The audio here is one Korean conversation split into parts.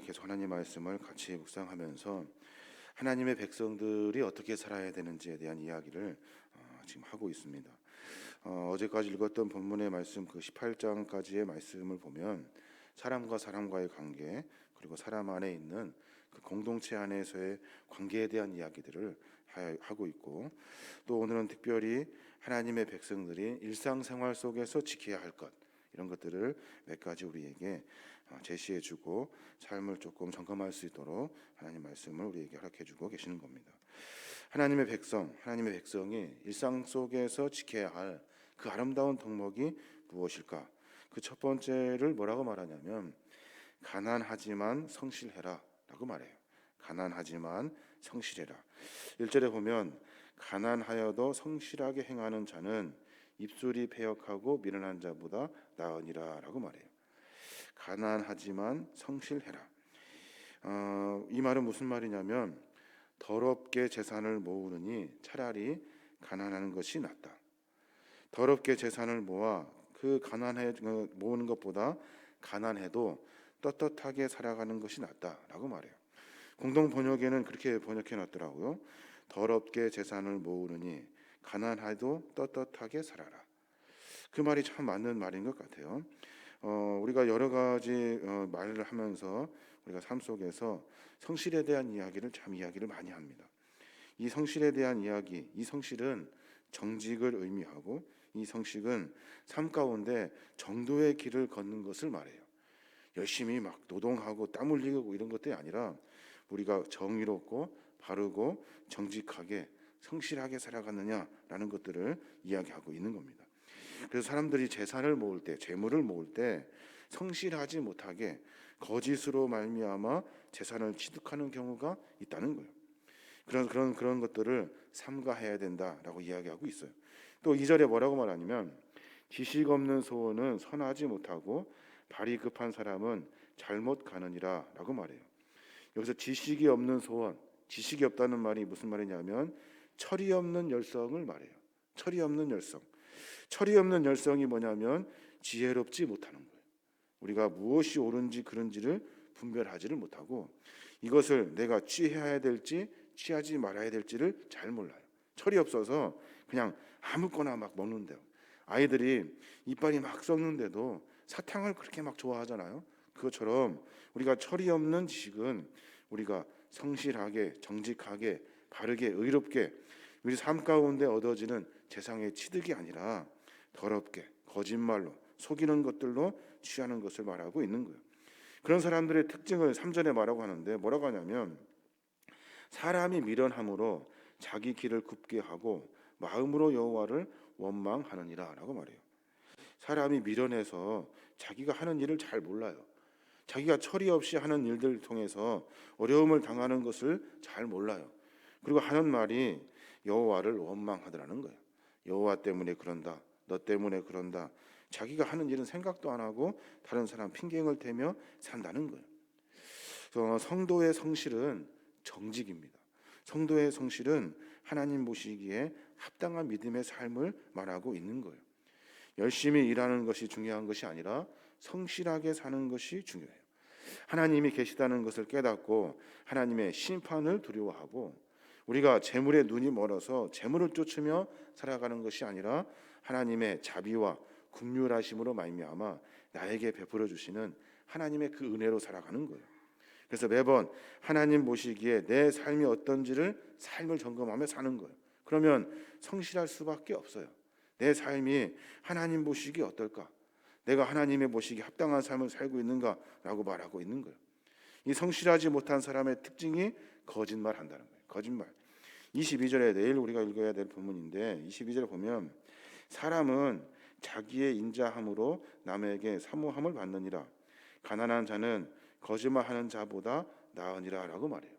계속 하나님 말씀을 같이 묵상하면서 하나님의 백성들이 어떻게 살아야 되는지에 대한 이야기를 지금 하고 있습니다. 어제까지 읽었던 본문의 말씀 그 18장까지의 말씀을 보면 사람과 사람과의 관계, 그리고 사람 안에 있는 그 공동체 안에서의 관계에 대한 이야기들을 하고 있고, 또 오늘은 특별히 하나님의 백성들이 일상생활 속에서 지켜야 할 것, 이런 것들을 몇 가지 우리에게 제시해주고 삶을 조금 점검할 수 있도록 하나님 말씀을 우리에게 허락해주고 계시는 겁니다. 하나님의 백성이 일상 속에서 지켜야 할 그 아름다운 덕목이 무엇일까? 그 첫 번째를 뭐라고 말하냐면 가난하지만 성실해라 라고 말해요. 가난하지만 성실해라. 1절에 보면 가난하여도 성실하게 행하는 자는 입술이 패역하고 미련한 자보다 나으니라 라고 말해요. 가난하지만 성실해라. 이 말은 무슨 말이냐면 더럽게 재산을 모으느니 차라리 가난하는 것이 낫다. 더럽게 재산을 모아 그 모으는 것보다 가난해도 떳떳하게 살아가는 것이 낫다라고 말해요. 공동 번역에는 그렇게 번역해 놨더라고요. 더럽게 재산을 모으느니 가난해도 떳떳하게 살아라. 그 말이 참 맞는 말인 것 같아요. 우리가 여러 가지 말을 하면서 우리가 삶 속에서 성실에 대한 이야기를 많이 합니다. 이 성실에 대한 이야기, 이 성실은 정직을 의미하고 이 성실은 삶 가운데 정도의 길을 걷는 것을 말해요. 열심히 막 노동하고 땀 흘리고 이런 것들이 아니라 우리가 정의롭고 바르고 정직하게 성실하게 살아가느냐라는 것들을 이야기하고 있는 겁니다. 그래서 사람들이 재산을 모을 때, 재물을 모을 때 성실하지 못하게 거짓으로 말미암아 재산을 취득하는 경우가 있다는 거예요. 그런 것들을 삼가해야 된다라고 이야기하고 있어요. 또 2절에 뭐라고 말하냐면 지식 없는 소원은 선하지 못하고 발이 급한 사람은 잘못 가느니라라고 말해요. 여기서 지식이 없는 소원, 지식이 없다는 말이 무슨 말이냐면 철이 없는 열성을 말해요. 철이 없는 열성. 철이 없는 열성이 뭐냐면 지혜롭지 못하는 거예요. 우리가 무엇이 옳은지 그른지를 분별하지를 못하고 이것을 내가 취해야 될지 취하지 말아야 될지를 잘 몰라요. 철이 없어서 그냥 아무거나 막 먹는데요. 아이들이 이빨이 막 썩는데도 사탕을 그렇게 막 좋아하잖아요. 그것처럼 우리가 철이 없는 지식은 우리가 성실하게, 정직하게, 바르게, 의롭게 우리 삶 가운데 얻어지는 재상의 취득이 아니라 더럽게, 거짓말로, 속이는 것들로 취하는 것을 말하고 있는 거예요. 그런 사람들의 특징을 3절에 말하고 하는데 뭐라고 하냐면 사람이 미련함으로 자기 길을 굽게 하고 마음으로 여호와를 원망하느니라 라고 말해요. 사람이 미련해서 자기가 하는 일을 잘 몰라요. 자기가 처리 없이 하는 일들을 통해서 어려움을 당하는 것을 잘 몰라요. 그리고 하는 말이 여호와를 원망하더라는 거예요. 여호와 때문에 그런다, 너 때문에 그런다. 자기가 하는 일은 생각도 안 하고 다른 사람 핑계를 대며 산다는 거예요. 그래서 성도의 성실은 정직입니다. 성도의 성실은 하나님 보시기에 합당한 믿음의 삶을 말하고 있는 거예요. 열심히 일하는 것이 중요한 것이 아니라 성실하게 사는 것이 중요해요. 하나님이 계시다는 것을 깨닫고 하나님의 심판을 두려워하고 우리가 재물에 눈이 멀어서 재물을 쫓으며 살아가는 것이 아니라 하나님의 자비와 긍휼하심으로 말미암아 나에게 베풀어 주시는 하나님의 그 은혜로 살아가는 거예요. 그래서 매번 하나님 보시기에 내 삶이 어떤지를 삶을 점검하며 사는 거예요. 그러면 성실할 수밖에 없어요. 내 삶이 하나님 보시기에 어떨까? 내가 하나님의 보시기에 합당한 삶을 살고 있는가라고 말하고 있는 거예요. 이 성실하지 못한 사람의 특징이 거짓말한다는 거예요. 거짓말. 22절에 내일 우리가 읽어야 될 본문인데 22절에 보면 사람은 자기의 인자함으로 남에게 사모함을 받느니라. 가난한 자는 거짓말하는 자보다 나으니라 라고 말해요.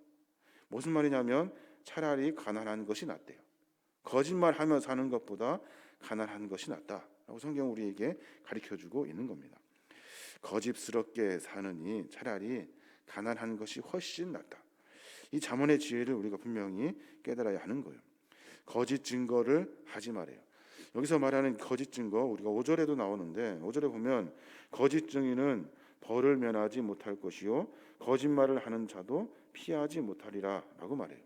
무슨 말이냐면 차라리 가난한 것이 낫대요. 거짓말하며 사는 것보다 가난한 것이 낫다라고 성경 우리에게 가르쳐주고 있는 겁니다. 거짓스럽게 사느니 차라리 가난한 것이 훨씬 낫다. 이 잠언의 지혜를 우리가 분명히 깨달아야 하는 거예요. 거짓 증거를 하지 말아요. 여기서 말하는 거짓 증거 우리가 5절에도 나오는데 5절에 보면 거짓 증인은 벌을 면하지 못할 것이요 거짓말을 하는 자도 피하지 못하리라라고 말해요.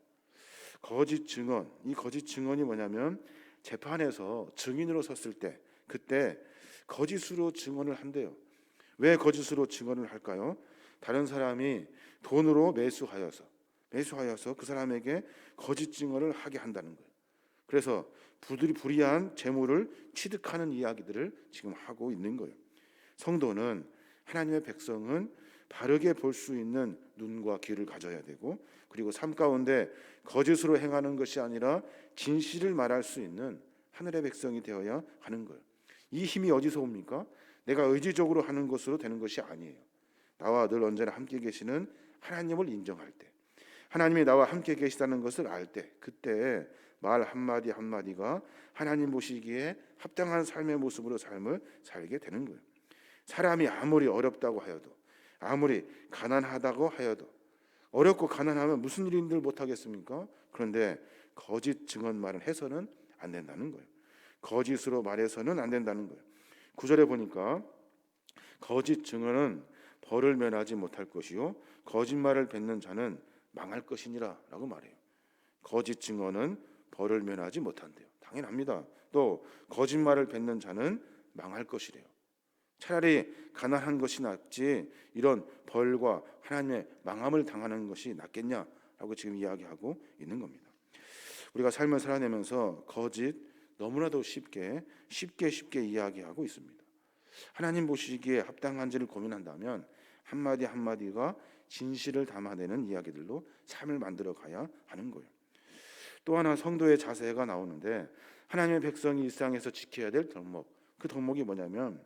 거짓 증언, 이 거짓 증언이 뭐냐면 재판에서 증인으로 섰을 때 그때 거짓으로 증언을 한대요. 왜 거짓으로 증언을 할까요? 다른 사람이 돈으로 매수하여서 그 사람에게 거짓 증언을 하게 한다는 거예요. 그래서 불이한 재물을 취득하는 이야기들을 지금 하고 있는 거예요. 성도는, 하나님의 백성은 바르게 볼 수 있는 눈과 귀를 가져야 되고, 그리고 삶 가운데 거짓으로 행하는 것이 아니라 진실을 말할 수 있는 하늘의 백성이 되어야 하는 거예요. 이 힘이 어디서 옵니까? 내가 의지적으로 하는 것으로 되는 것이 아니에요. 나와 늘 언제나 함께 계시는 하나님을 인정할 때, 하나님이 나와 함께 계시다는 것을 알 때, 그때 말 한마디 한마디가 하나님 보시기에 합당한 삶의 모습으로 삶을 살게 되는 거예요. 사람이 아무리 어렵다고 하여도, 아무리 가난하다고 하여도, 어렵고 가난하면 무슨 일인들 못하겠습니까? 그런데 거짓 증언말을 해서는 안 된다는 거예요. 거짓으로 말해서는 안 된다는 거예요. 9절에 보니까 거짓 증언은 벌을 면하지 못할 것이요 거짓말을 뱉는 자는 망할 것이니라 라고 말해요. 거짓 증언은 벌을 면하지 못한대요. 당연합니다. 또 거짓말을 뱉는 자는 망할 것이래요. 차라리 가난한 것이 낫지 이런 벌과 하나님의 망함을 당하는 것이 낫겠냐라고 지금 이야기하고 있는 겁니다. 우리가 삶을 살아내면서 거짓 너무나도 쉽게 이야기하고 있습니다. 하나님 보시기에 합당한지를 고민한다면 한마디 한마디가 진실을 담아내는 이야기들로 삶을 만들어 가야 하는 거예요. 또 하나 성도의 자세가 나오는데, 하나님의 백성이 일상에서 지켜야 될 덕목, 그 덕목이 뭐냐면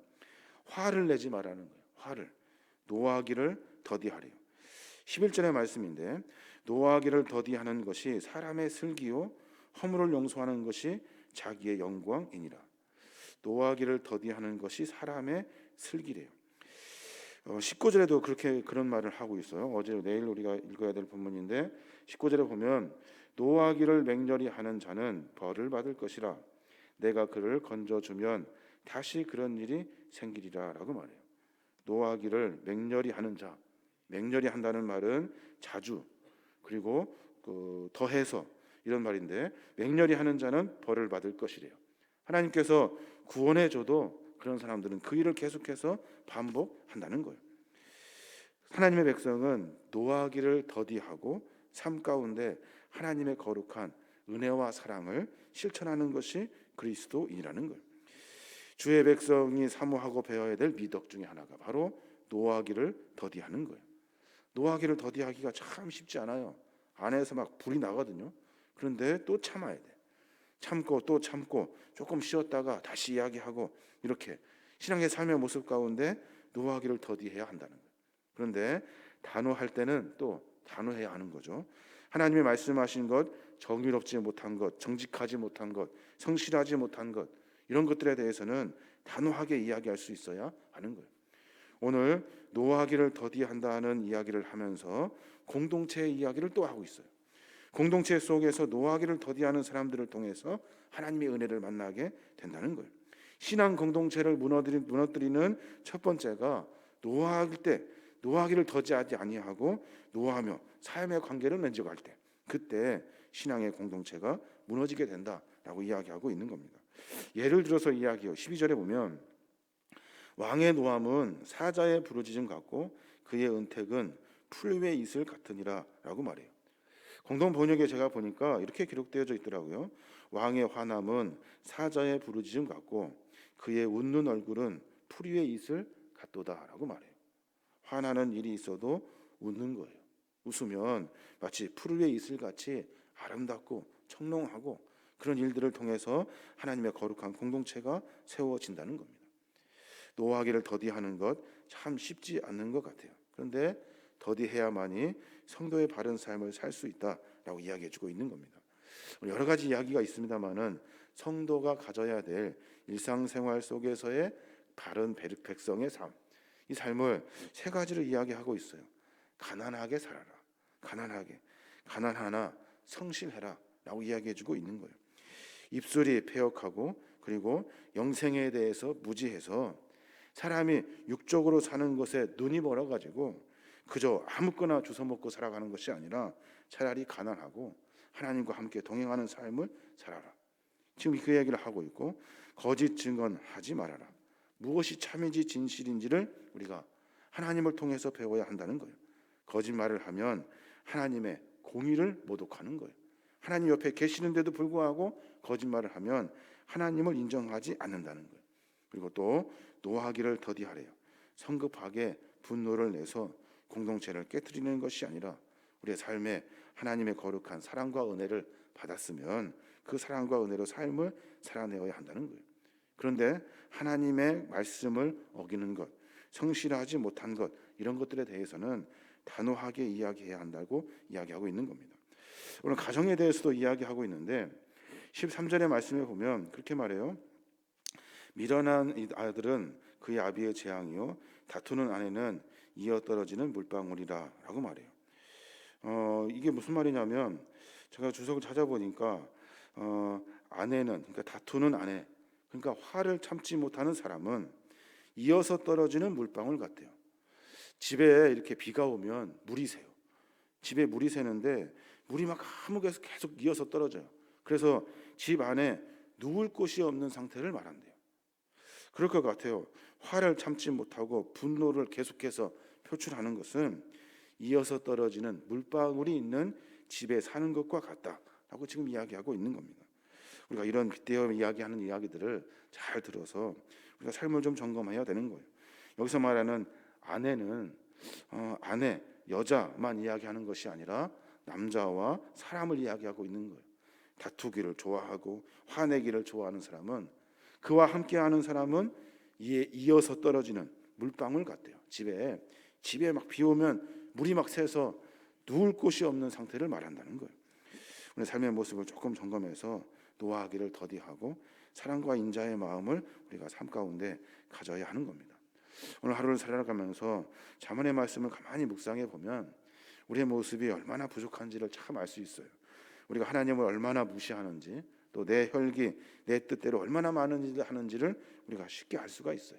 화를 내지 말라는 거예요. 화를, 노하기를 더디하래요. 11절의 말씀인데, 노하기를 더디하는 것이 사람의 슬기요 허물을 용서하는 것이 자기의 영광이니라. 노하기를 더디하는 것이 사람의 슬기래요. 19절에도 그런 말을 하고 있어요. 내일 우리가 읽어야 될 본문인데 19절에 보면 노하기를 맹렬히 하는 자는 벌을 받을 것이라. 내가 그를 건져주면 다시 그런 일이 생기리라 라고 말해요. 노하기를 맹렬히 하는 자, 맹렬히 한다는 말은 자주, 그리고 더해서 이런 말인데, 맹렬히 하는 자는 벌을 받을 것이래요. 하나님께서 구원해줘도 그런 사람들은 그 일을 계속해서 반복한다는 거예요. 하나님의 백성은 노하기를 더디하고 삶 가운데 하나님의 거룩한 은혜와 사랑을 실천하는 것이 그리스도인이라는 거예요. 주의 백성이 사모하고 배워야 될 미덕 중에 하나가 바로 노하기를 더디하는 거예요. 노하기를 더디하기가 참 쉽지 않아요. 안에서 막 불이 나거든요. 그런데 또 참아야 돼. 참고 또 참고 조금 쉬었다가 다시 이야기하고, 이렇게 신앙의 삶의 모습 가운데 노하기를 더디해야 한다는 거예요. 그런데 단호할 때는 또 단호해야 하는 거죠. 하나님이 말씀하신 것, 정의롭지 못한 것, 정직하지 못한 것, 성실하지 못한 것, 이런 것들에 대해서는 단호하게 이야기할 수 있어야 하는 거예요. 오늘 노하기를 더디한다는 이야기를 하면서 공동체의 이야기를 또 하고 있어요. 공동체 속에서 노하기를 더디하는 사람들을 통해서 하나님의 은혜를 만나게 된다는 거예요. 신앙 공동체를 무너뜨리는 첫 번째가 노하할 때 노하기를 더디하지 아니하고 노하며 삶의 관계를 맺어갈 때, 그때 신앙의 공동체가 무너지게 된다라고 이야기하고 있는 겁니다. 예를 들어서 이야기요. 12절에 보면 왕의 노함은 사자의 부르짖음 같고 그의 은택은 풀 위의 이슬 같으니라 라고 말해요. 공동 번역에 제가 보니까 이렇게 기록되어져 있더라고요. 왕의 화남은 사자의 부르짖음 같고 그의 웃는 얼굴은 풀 위의 이슬 같도다 라고 말해요. 화나는 일이 있어도 웃는 거예요. 웃으면 마치 풀 위의 이슬같이 아름답고 청롱하고, 그런 일들을 통해서 하나님의 거룩한 공동체가 세워진다는 겁니다. 노하기를 더디하는 것 참 쉽지 않는 것 같아요. 그런데 더디해야만이 성도의 바른 삶을 살 수 있다라고 이야기해주고 있는 겁니다. 여러 가지 이야기가 있습니다만은 성도가 가져야 될 일상생활 속에서의 바른 백성의 삶, 이 삶을 세 가지로 이야기하고 있어요. 가난하게 살아라, 가난하나 성실해라 라고 이야기해주고 있는 거예요. 입술이 패역하고 그리고 영생에 대해서 무지해서 사람이 육적으로 사는 것에 눈이 멀어가지고 그저 아무거나 주워 먹고 살아가는 것이 아니라 차라리 가난하고 하나님과 함께 동행하는 삶을 살아라. 지금 그 얘기를 하고 있고, 거짓 증언하지 말아라. 무엇이 참인지 진실인지를 우리가 하나님을 통해서 배워야 한다는 거예요. 거짓말을 하면 하나님의 공의를 모독하는 거예요. 하나님 옆에 계시는데도 불구하고 거짓말을 하면 하나님을 인정하지 않는다는 거예요. 그리고 또 노하기를 더디하래요. 성급하게 분노를 내서 공동체를 깨트리는 것이 아니라 우리의 삶에 하나님의 거룩한 사랑과 은혜를 받았으면 그 사랑과 은혜로 삶을 살아내어야 한다는 거예요. 그런데 하나님의 말씀을 어기는 것, 성실하지 못한 것, 이런 것들에 대해서는 단호하게 이야기해야 한다고 이야기하고 있는 겁니다. 오늘 가정에 대해서도 이야기하고 있는데 13절의 말씀에 보면 그렇게 말해요. 미련한 아들은 그의 아비의 재앙이요 다투는 아내는 이어 떨어지는 물방울이라 라고 말해요. 이게 무슨 말이냐면 제가 주석을 찾아보니까 아내는, 그러니까 다투는 아내, 그러니까 화를 참지 못하는 사람은 이어서 떨어지는 물방울 같대요. 집에 이렇게 비가 오면 물이 새요. 집에 물이 새는데 물이 막 한목에서 계속 이어서 떨어져요. 그래서 집 안에 누울 곳이 없는 상태를 말한대요. 그럴 것 같아요. 화를 참지 못하고 분노를 계속해서 표출하는 것은 이어서 떨어지는 물방울이 있는 집에 사는 것과 같다라고 지금 이야기하고 있는 겁니다. 우리가 이런 빗대어 이야기하는 이야기들을 잘 들어서 우리가 삶을 좀 점검해야 되는 거예요. 여기서 말하는 아내는 아내, 여자만 이야기하는 것이 아니라 남자와 사람을 이야기하고 있는 거예요. 다투기를 좋아하고 화내기를 좋아하는 사람은, 그와 함께하는 사람은 이에 이어서 떨어지는 물방울 같대요. 집에 막 비 오면 물이 막 새서 누울 곳이 없는 상태를 말한다는 거예요. 우리 삶의 모습을 조금 점검해서 노하기를 더디하고 사랑과 인자의 마음을 우리가 삶 가운데 가져야 하는 겁니다. 오늘 하루를 살아가면서 잠언의 말씀을 가만히 묵상해 보면 우리의 모습이 얼마나 부족한지를 참 알 수 있어요. 우리가 하나님을 얼마나 무시하는지, 또 내 혈기, 내 뜻대로 얼마나 많은 일을 하는지를 우리가 쉽게 알 수가 있어요.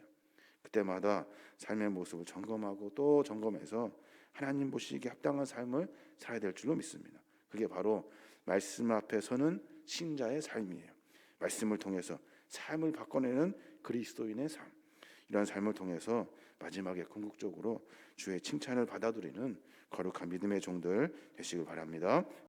그때마다 삶의 모습을 점검하고 또 점검해서 하나님 보시기에 합당한 삶을 살아야 될 줄로 믿습니다. 그게 바로 말씀 앞에 서는 신자의 삶이에요. 말씀을 통해서 삶을 바꿔내는 그리스도인의 삶, 이러한 삶을 통해서 마지막에 궁극적으로 주의 칭찬을 받아들이는 거룩한 믿음의 종들 되시길 바랍니다.